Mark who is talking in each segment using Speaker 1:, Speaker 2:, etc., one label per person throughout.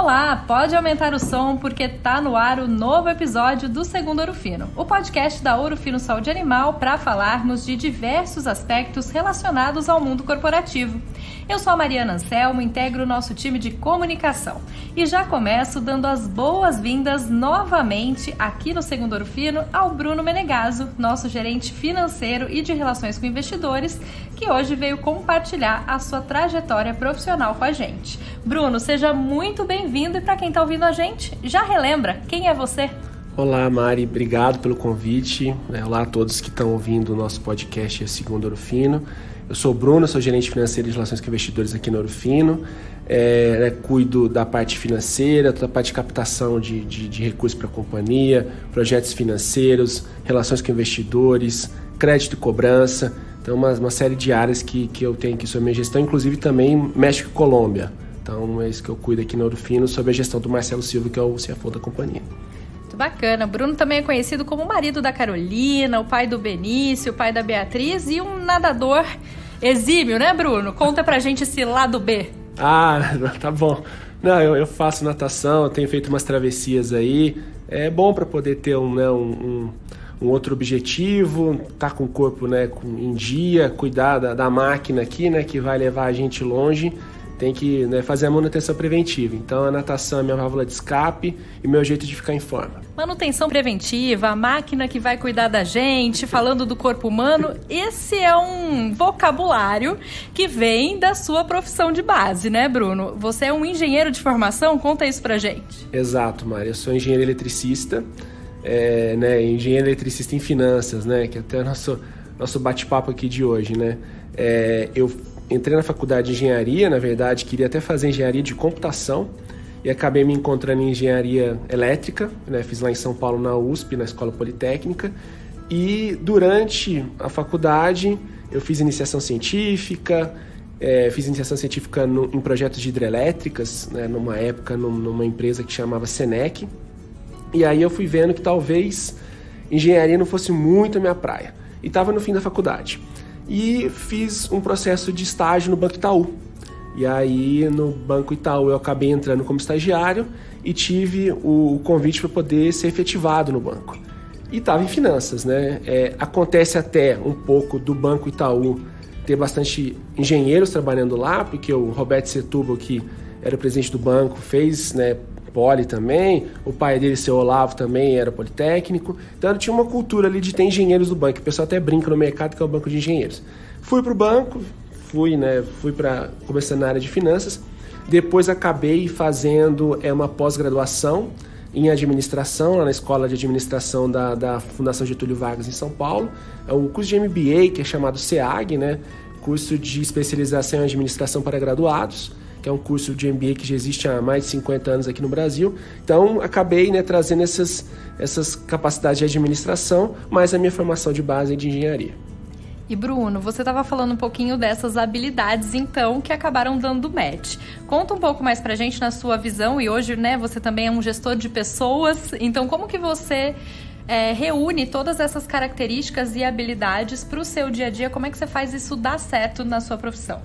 Speaker 1: Olá, pode aumentar o som porque tá no ar o novo episódio do Segundo Ouro Fino, o podcast da Ouro Fino Saúde Animal para falarmos de diversos aspectos relacionados ao mundo corporativo. Eu sou a Mariana Anselmo, integro o nosso time de comunicação e já começo dando as boas-vindas novamente aqui no Segundo Ouro Fino ao Bruno Menegaso, nosso gerente financeiro e de relações com investidores, que hoje veio compartilhar a sua trajetória profissional com a gente. Bruno, seja muito bem-vindo e para quem está ouvindo a gente, já relembra, quem é você?
Speaker 2: Olá, Mari, obrigado pelo convite. Olá a todos que estão ouvindo o nosso podcast Segundo Ouro Fino. Eu sou o Bruno, sou gerente financeiro de relações com investidores aqui no Ouro Fino. Cuido da parte financeira, da parte de captação de recursos para a companhia, projetos financeiros, relações com investidores, crédito e cobrança. Então, uma série de áreas que eu tenho aqui sobre a minha gestão, inclusive também México e Colômbia. Então, é isso que eu cuido aqui no Ouro Fino, sobre a gestão do Marcelo Silva, que é o CFO da companhia.
Speaker 1: Muito bacana. Bruno também é conhecido como o marido da Carolina, o pai do Benício, o pai da Beatriz e um nadador exímio, né, Bruno? Conta pra gente esse lado B.
Speaker 2: Ah, tá bom. Não, eu faço natação, eu tenho feito umas travessias aí. É bom para poder ter um outro objetivo, tá com o corpo, né, em dia, cuidar da máquina aqui, né, que vai levar a gente longe. Tem que, né, fazer a manutenção preventiva. Então, a natação é minha válvula de escape e meu jeito de ficar em forma.
Speaker 1: Manutenção preventiva, a máquina que vai cuidar da gente, falando do corpo humano, esse é um vocabulário que vem da sua profissão de base, né, Bruno? Você é um engenheiro de formação? Conta isso pra gente.
Speaker 2: Exato, Mari. Eu sou engenheiro eletricista, engenheiro eletricista em finanças, né, que até é o nosso bate-papo aqui de hoje, né? Eu entrei na faculdade de engenharia, na verdade, queria até fazer engenharia de computação e acabei me encontrando em engenharia elétrica, né? Fiz lá em São Paulo, na USP, na Escola Politécnica, e durante a faculdade eu fiz iniciação científica, em projetos de hidrelétricas, né? Numa época, numa empresa que chamava Senec, e aí eu fui vendo que talvez engenharia não fosse muito a minha praia, e estava no fim da faculdade. E fiz um processo de estágio no Banco Itaú. E aí, no Banco Itaú, eu acabei entrando como estagiário e tive o convite para poder ser efetivado no banco. E estava em finanças, né? Acontece até um pouco do Banco Itaú ter bastante engenheiros trabalhando lá, porque o Roberto Setúbal, que era o presidente do banco, fez, né, Poli também, o pai dele, seu Olavo, também era politécnico, então tinha uma cultura ali de ter engenheiros do banco, o pessoal até brinca no mercado que é o banco de engenheiros. Fui para o banco, começando na área de finanças, depois acabei fazendo uma pós-graduação em administração, lá na Escola de Administração da Fundação Getúlio Vargas em São Paulo, é um curso de MBA que é chamado SEAG, né? Curso de especialização em administração para graduados, que é um curso de MBA que já existe há mais de 50 anos aqui no Brasil. Então, acabei, né, trazendo essas capacidades de administração, mais a minha formação de base de engenharia.
Speaker 1: E Bruno, você estava falando um pouquinho dessas habilidades, então, que acabaram dando match. Conta um pouco mais pra gente na sua visão, e hoje, né, você também é um gestor de pessoas, então como que você reúne todas essas características e habilidades para o seu dia a dia? Como é que você faz isso dar certo na sua profissão?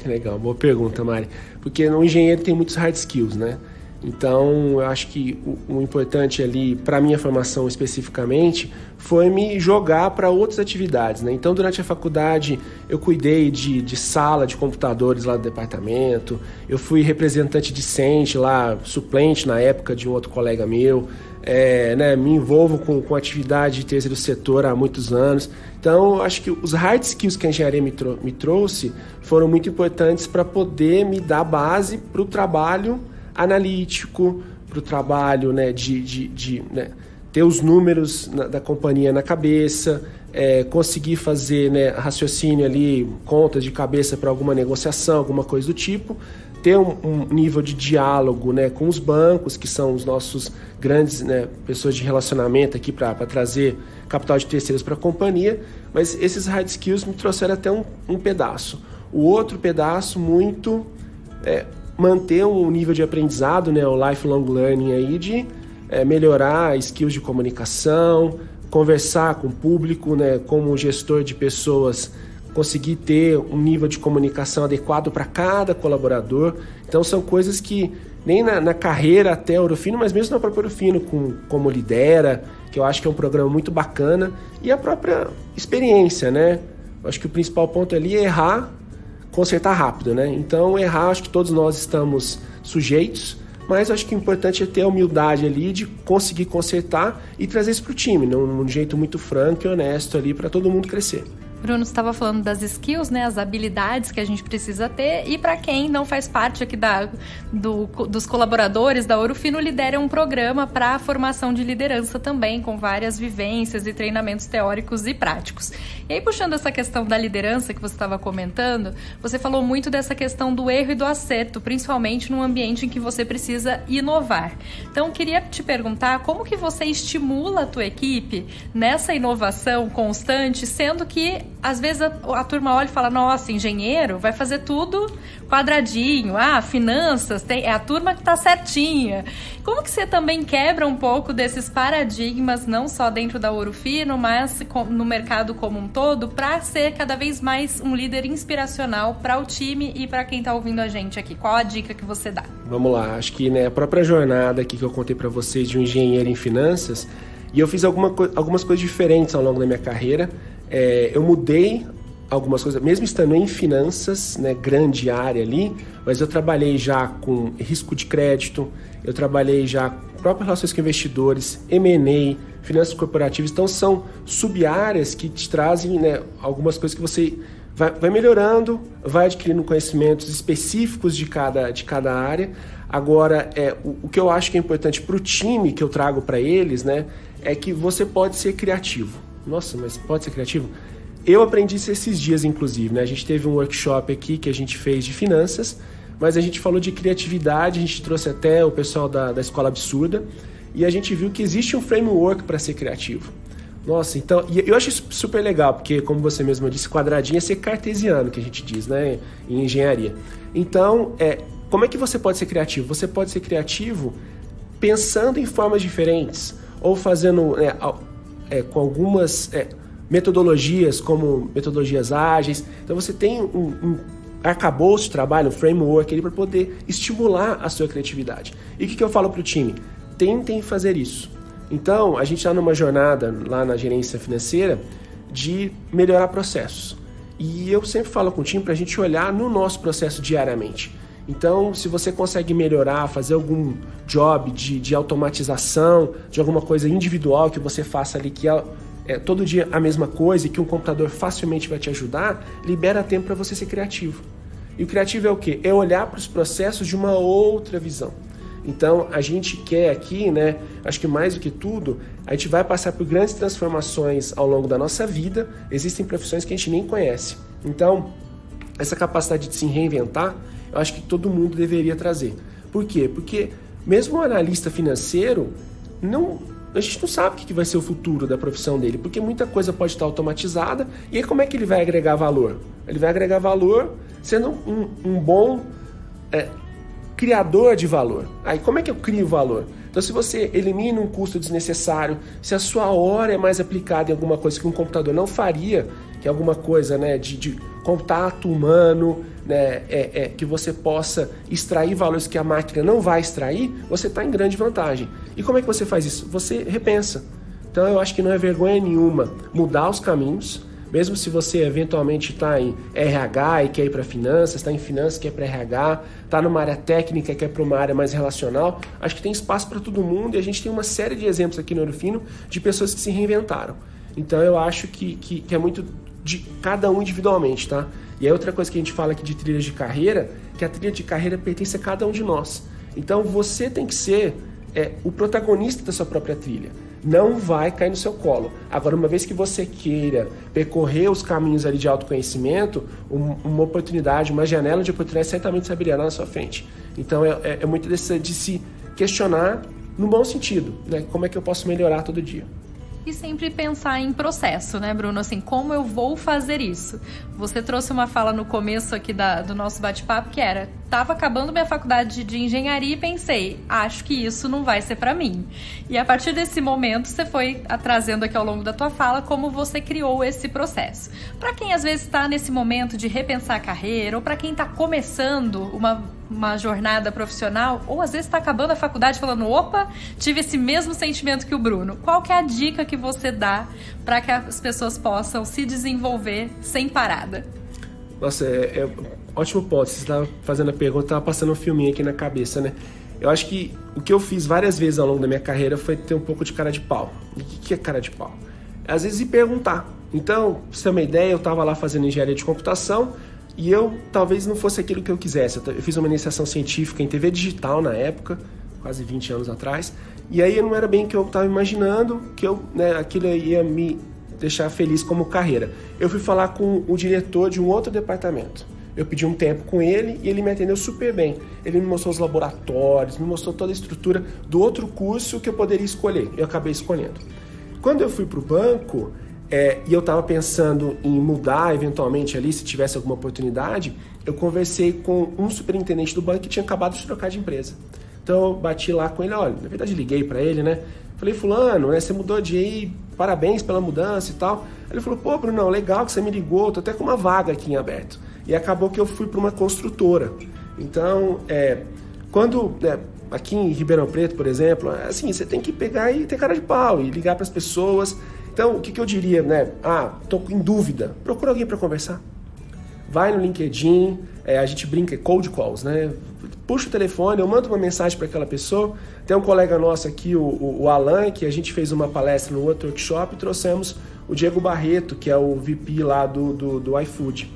Speaker 2: Legal, boa pergunta, Mari. Porque no engenheiro tem muitos hard skills, né? Então, eu acho que o importante ali, para a minha formação especificamente, foi me jogar para outras atividades, né? Então, durante a faculdade, eu cuidei de sala de computadores lá do departamento, eu fui representante discente lá, suplente na época de um outro colega meu, me envolvo com atividade de terceiro setor há muitos anos. Então, acho que os hard skills que a engenharia me trouxe foram muito importantes para poder me dar base para o trabalho analítico, para o trabalho, né, de ter os números da companhia na cabeça, conseguir fazer, né, raciocínio ali, contas de cabeça para alguma negociação, alguma coisa do tipo, ter um nível de diálogo, né, com os bancos, que são os nossos grandes, né, pessoas de relacionamento aqui para trazer capital de terceiros para a companhia, mas esses hard skills me trouxeram até um pedaço. O outro pedaço muito manter um nível de aprendizado, né, o lifelong learning aí, de melhorar skills de comunicação, conversar com o público, né, como gestor de pessoas, conseguir ter um nível de comunicação adequado para cada colaborador. Então são coisas que nem na carreira até a Ouro Fino, mas mesmo na própria Ouro Fino, como lidera, que eu acho que é um programa muito bacana, e a própria experiência, né? Eu acho que o principal ponto ali é errar, consertar rápido, né? Então, errar, acho que todos nós estamos sujeitos, mas acho que o importante é ter a humildade ali de conseguir consertar e trazer isso para o time, num jeito muito franco e honesto ali para todo mundo crescer.
Speaker 1: Bruno estava falando das skills, né, as habilidades que a gente precisa ter, e para quem não faz parte aqui dos colaboradores da Ouro Fino, lidera um programa para a formação de liderança também, com várias vivências e treinamentos teóricos e práticos. E aí, puxando essa questão da liderança que você estava comentando, você falou muito dessa questão do erro e do acerto, principalmente num ambiente em que você precisa inovar. Então, queria te perguntar como que você estimula a tua equipe nessa inovação constante, sendo que às vezes a turma olha e fala, nossa, engenheiro vai fazer tudo quadradinho, finanças, é a turma que está certinha. Como que você também quebra um pouco desses paradigmas, não só dentro da Ouro Fino, mas no mercado como um todo, para ser cada vez mais um líder inspiracional para o time e para quem está ouvindo a gente aqui? Qual a dica que você dá?
Speaker 2: Vamos lá, acho que a própria jornada aqui que eu contei para vocês de um engenheiro em finanças, e eu fiz algumas coisas diferentes ao longo da minha carreira. Eu mudei algumas coisas, mesmo estando em finanças, né, grande área ali, mas eu trabalhei já com risco de crédito, eu trabalhei já com próprias relações com investidores, M&A, finanças corporativas, então são sub-áreas que te trazem, né, algumas coisas que você vai melhorando, vai adquirindo conhecimentos específicos de cada área. Agora, o que eu acho que é importante para o time que eu trago para eles, né, é que você pode ser criativo. Nossa, mas pode ser criativo? Eu aprendi isso esses dias, inclusive, né? A gente teve um workshop aqui que a gente fez de finanças, mas a gente falou de criatividade, a gente trouxe até o pessoal da Escola Absurda, e a gente viu que existe um framework para ser criativo. Nossa, então, e eu acho isso super legal, porque, como você mesmo disse, quadradinho é ser cartesiano, que a gente diz, né, em engenharia. Então, como é que você pode ser criativo? Você pode ser criativo pensando em formas diferentes, ou fazendo... com algumas metodologias, como metodologias ágeis. Então você tem um arcabouço de trabalho, um framework ali para poder estimular a sua criatividade. E o que eu falo para o time? Tentem fazer isso. Então, a gente está numa jornada lá na gerência financeira de melhorar processos. E eu sempre falo com o time para a gente olhar no nosso processo diariamente. Então, se você consegue melhorar, fazer algum job de automatização, de alguma coisa individual que você faça ali, que é todo dia a mesma coisa e que um computador facilmente vai te ajudar, libera tempo para você ser criativo. E o criativo é o quê? É olhar para os processos de uma outra visão. Então, a gente quer aqui, né, acho que mais do que tudo, a gente vai passar por grandes transformações ao longo da nossa vida. Existem profissões que a gente nem conhece. Então, essa capacidade de se reinventar, eu acho que todo mundo deveria trazer. Por quê? Porque mesmo o analista financeiro, a gente não sabe o que vai ser o futuro da profissão dele, porque muita coisa pode estar automatizada, e aí como é que ele vai agregar valor? Ele vai agregar valor sendo um bom criador de valor. Aí como é que eu crio valor? Então, se você elimina um custo desnecessário, se a sua hora é mais aplicada em alguma coisa que um computador não faria, que é alguma coisa, né, de contato humano, né, que você possa extrair valores que a máquina não vai extrair, você está em grande vantagem. E como é que você faz isso? Você repensa. Então, eu acho que não é vergonha nenhuma mudar os caminhos, mesmo se você eventualmente está em RH e quer ir para finanças, está em finanças e quer ir para RH, está numa área técnica e quer ir para uma área mais relacional, acho que tem espaço para todo mundo, e a gente tem uma série de exemplos aqui no Ouro Fino de pessoas que se reinventaram. Então eu acho que é muito de cada um individualmente, tá? E aí outra coisa que a gente fala aqui de trilhas de carreira, que a trilha de carreira pertence a cada um de nós. Então você tem que ser o protagonista da sua própria trilha. Não vai cair no seu colo. Agora, uma vez que você queira percorrer os caminhos ali de autoconhecimento, uma oportunidade, uma janela de oportunidade certamente se abrirá na sua frente. Então, é muito de se questionar no bom sentido, né? Como é que eu posso melhorar todo dia?
Speaker 1: E sempre pensar em processo, né, Bruno? Assim, como eu vou fazer isso? Você trouxe uma fala no começo aqui do nosso bate-papo que era estava acabando minha faculdade de engenharia e pensei, acho que isso não vai ser para mim. E a partir desse momento, você foi trazendo aqui ao longo da tua fala como você criou esse processo. Para quem às vezes está nesse momento de repensar a carreira, ou para quem está começando uma jornada profissional, ou às vezes está acabando a faculdade falando, opa, tive esse mesmo sentimento que o Bruno. Qual que é a dica que você dá para que as pessoas possam se desenvolver sem parada?
Speaker 2: Nossa, ótimo ponto. Você estava fazendo a pergunta, estava passando um filminho aqui na cabeça, né? Eu acho que o que eu fiz várias vezes ao longo da minha carreira foi ter um pouco de cara de pau. E o que é cara de pau? Às vezes ir perguntar. Então, pra você ter uma ideia, eu estava lá fazendo engenharia de computação e eu talvez não fosse aquilo que eu quisesse. Eu fiz uma iniciação científica em TV digital na época, quase 20 anos atrás, e aí não era bem o que eu estava imaginando, que aquilo ia me deixar feliz como carreira. Eu fui falar com o diretor de um outro departamento. Eu pedi um tempo com ele e ele me atendeu super bem. Ele me mostrou os laboratórios, me mostrou toda a estrutura do outro curso que eu poderia escolher. Eu acabei escolhendo. Quando eu fui para o banco, e eu estava pensando em mudar eventualmente ali, se tivesse alguma oportunidade, eu conversei com um superintendente do banco que tinha acabado de trocar de empresa. Então eu bati lá com ele, olha, na verdade liguei para ele, né? Falei, fulano, né, você mudou de aí, parabéns pela mudança e tal. Ele falou, pô, Brunão, legal que você me ligou, tô até com uma vaga aqui em aberto. E acabou que eu fui para uma construtora. Então, aqui em Ribeirão Preto, por exemplo, assim, você tem que pegar e ter cara de pau e ligar para as pessoas. Então, o que eu diria, né? Tô em dúvida. Procura alguém para conversar. Vai no LinkedIn, a gente brinca, cold calls, né? Puxa o telefone, eu mando uma mensagem para aquela pessoa. Tem um colega nosso aqui, o Alan, que a gente fez uma palestra no outro workshop e trouxemos o Diego Barreto, que é o VP lá do iFood.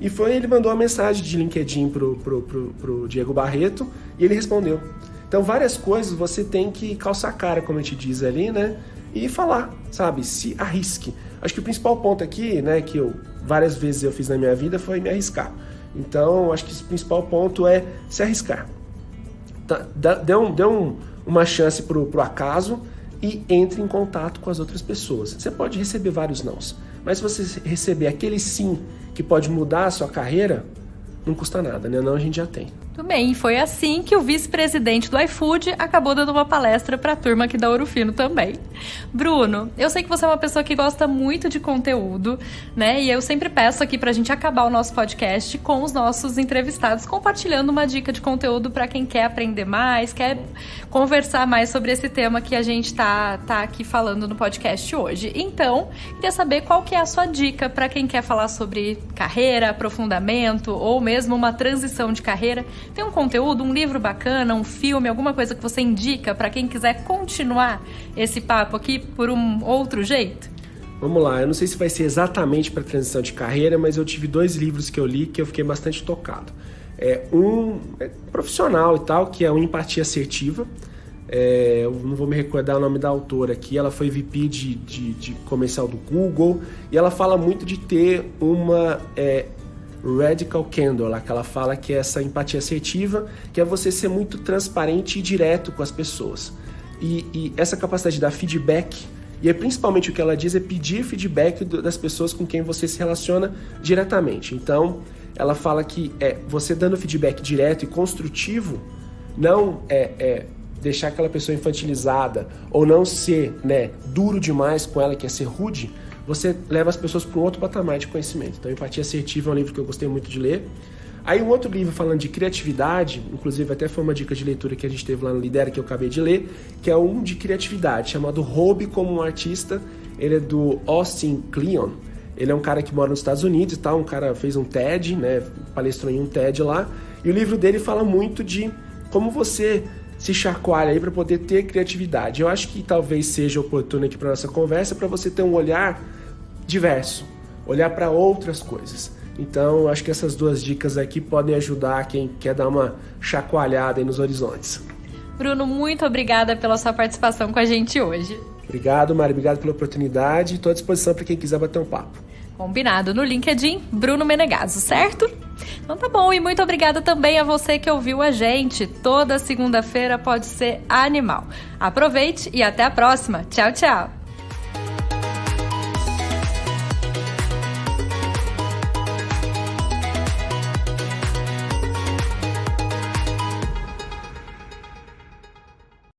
Speaker 2: E ele mandou uma mensagem de LinkedIn pro Diego Barreto e ele respondeu. Então, várias coisas você tem que calçar a cara, como a gente diz ali, né? E falar, sabe? Se arrisque. Acho que o principal ponto aqui, né, que várias vezes eu fiz na minha vida foi me arriscar. Então, acho que o principal ponto é se arriscar. Dê uma chance pro acaso e entre em contato com as outras pessoas. Você pode receber vários nãos, mas se você receber aquele sim que pode mudar a sua carreira, não custa nada, né? Não, a gente já tem.
Speaker 1: Tudo bem, e foi assim que o vice-presidente do iFood acabou dando uma palestra para a turma aqui da Ouro Fino também. Bruno, eu sei que você é uma pessoa que gosta muito de conteúdo, né? E eu sempre peço aqui pra gente acabar o nosso podcast com os nossos entrevistados, compartilhando uma dica de conteúdo para quem quer aprender mais, quer conversar mais sobre esse tema que a gente tá aqui falando no podcast hoje. Então, queria saber qual que é a sua dica para quem quer falar sobre carreira, aprofundamento ou mesmo uma transição de carreira. Tem um conteúdo, um livro bacana, um filme, alguma coisa que você indica para quem quiser continuar esse papo aqui por um outro jeito?
Speaker 2: Vamos lá, eu não sei se vai ser exatamente para transição de carreira, mas eu tive 2 livros que eu li que eu fiquei bastante tocado. Um profissional e tal, que é o Empatia Assertiva. Eu não vou me recordar o nome da autora aqui, ela foi VP de comercial do Google, e ela fala muito de ter uma radical candor, lá que ela fala que é essa empatia assertiva, que é você ser muito transparente e direto com as pessoas. E essa capacidade de dar feedback, e principalmente o que ela diz é pedir feedback das pessoas com quem você se relaciona diretamente. Então, ela fala que você dando feedback direto e construtivo, não deixar aquela pessoa infantilizada ou não ser, né, duro demais com ela, que é ser rude, você leva as pessoas para um outro patamar de conhecimento. Então, Empatia Assertiva é um livro que eu gostei muito de ler. Aí um outro livro falando de criatividade, inclusive até foi uma dica de leitura que a gente teve lá no Lidera, que eu acabei de ler, que é um de criatividade, chamado Roube como um Artista. Ele é do Austin Kleon. Ele é um cara que mora nos Estados Unidos e tal, um cara fez um TED, né, palestrou em um TED lá, e o livro dele fala muito de como você se chacoalha aí para poder ter criatividade. Eu acho que talvez seja oportuno aqui para nossa conversa para você ter um olhar diverso, olhar para outras coisas. Então, eu acho que essas 2 dicas aqui podem ajudar quem quer dar uma chacoalhada aí nos horizontes.
Speaker 1: Bruno, muito obrigada pela sua participação com a gente hoje.
Speaker 2: Obrigado, Mari, obrigado pela oportunidade. Estou à disposição para quem quiser bater um papo.
Speaker 1: Combinado. No LinkedIn, Bruno Menegaso, certo? Então tá bom, e muito obrigada também a você que ouviu a gente. Toda segunda-feira pode ser animal. Aproveite e até a próxima. Tchau, tchau!